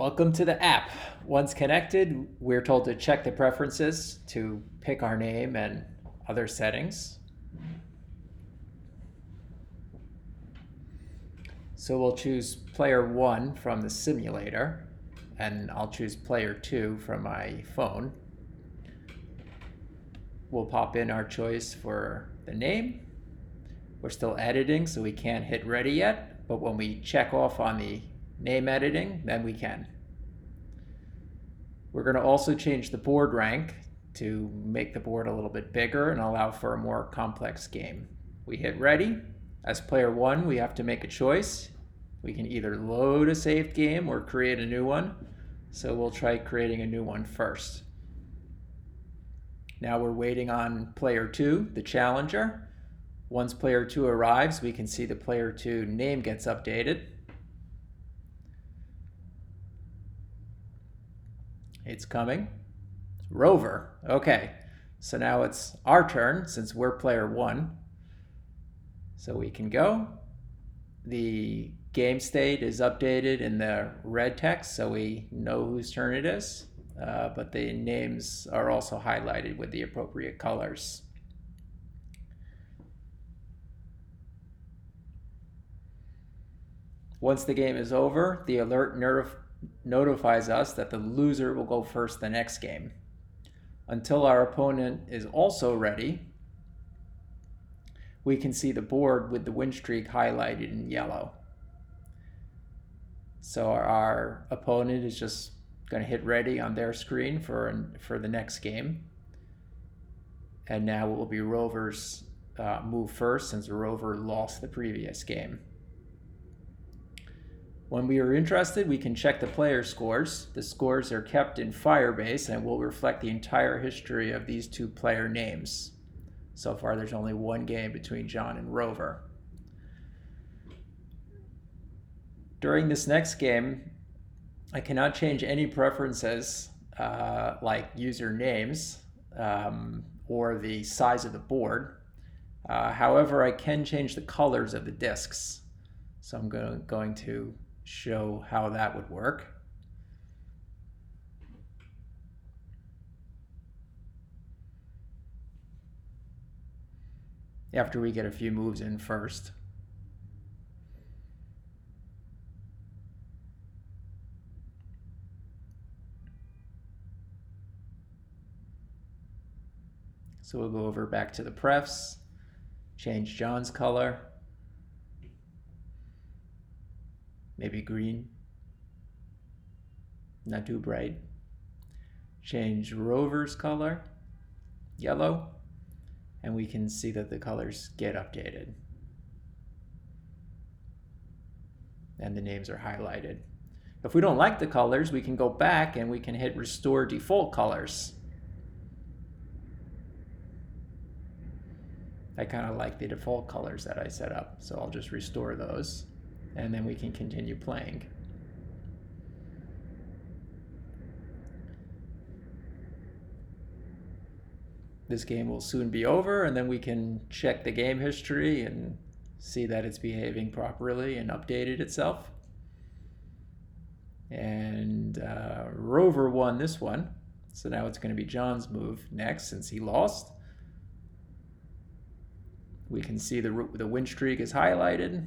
Welcome to the app. Once connected, we're told to check the preferences to pick our name and other settings. So we'll choose player 1 from the simulator, and I'll choose player 2 from my phone. We'll pop in our choice for the name. We're still editing, so we can't hit ready yet, but when we check off on the name editing, then we can. We're going to also change the board rank to make the board a little bit bigger and allow for a more complex game. We hit ready. As player 1, we have to make a choice. We can either load a saved game or create a new one. So we'll try creating a new one first. Now we're waiting on player 2, the challenger. Once player 2 arrives, we can see the player 2 name gets updated. It's coming. Rover. Okay, so now it's our turn since we're player 1. So we can go. The game state is updated in the red text, so we know whose turn it is. But the names are also highlighted with the appropriate colors. Once the game is over, the alert notifies us that the loser will go first the next game. Until our opponent is also ready, we can see the board with the win streak highlighted in yellow. So our opponent is just going to hit ready on their screen for the next game. And now it will be Rover's move first since Rover lost the previous game. When we are interested, we can check the player scores. The scores are kept in Firebase and will reflect the entire history of these two player names. So far, there's only one game between John and Rover. During this next game, I cannot change any preferences like user names or the size of the board. However, I can change the colors of the discs. So I'm going to show how that would work. After we get a few moves in first. So we'll go over back to the prefs, change John's color, maybe green, not too bright. Change Rover's color, yellow, and we can see that the colors get updated. And the names are highlighted. If we don't like the colors, we can go back and we can hit Restore Default Colors. I kind of like the default colors that I set up, so I'll just restore those, and then we can continue playing. This game will soon be over, and then we can check the game history and see that it's behaving properly and updated itself. And Rover won this one, so now it's going to be John's move next since he lost. We can see the win streak is highlighted.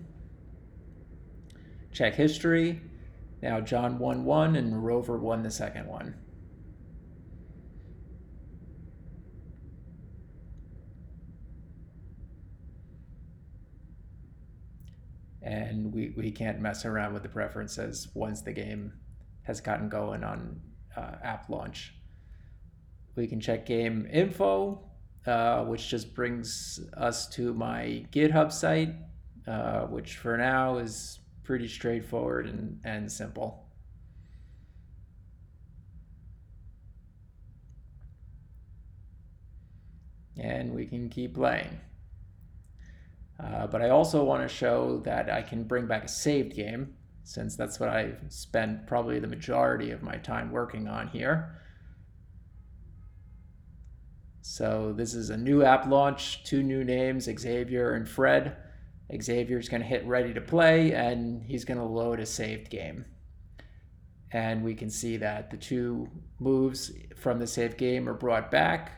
Check history. Now John won one and Rover won the second one. And we can't mess around with the preferences once the game has gotten going on app launch. We can check game info, which just brings us to my GitHub site, which for now is pretty straightforward and simple. And we can keep playing. But I also want to show that I can bring back a saved game, since that's what I've spent probably the majority of my time working on here. So this is a new app launch, 2 new names, Xavier and Fred. Xavier's going to hit ready to play, and he's going to load a saved game. And we can see that the 2 moves from the saved game are brought back.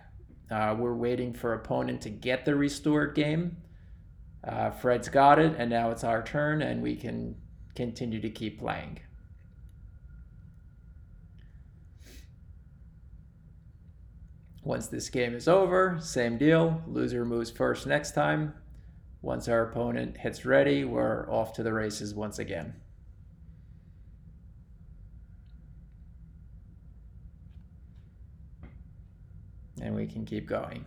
We're waiting for opponent to get the restored game. Fred's got it, and now it's our turn, and we can continue to keep playing. Once this game is over, same deal. Loser moves first next time. Once our opponent hits ready, we're off to the races once again. And we can keep going.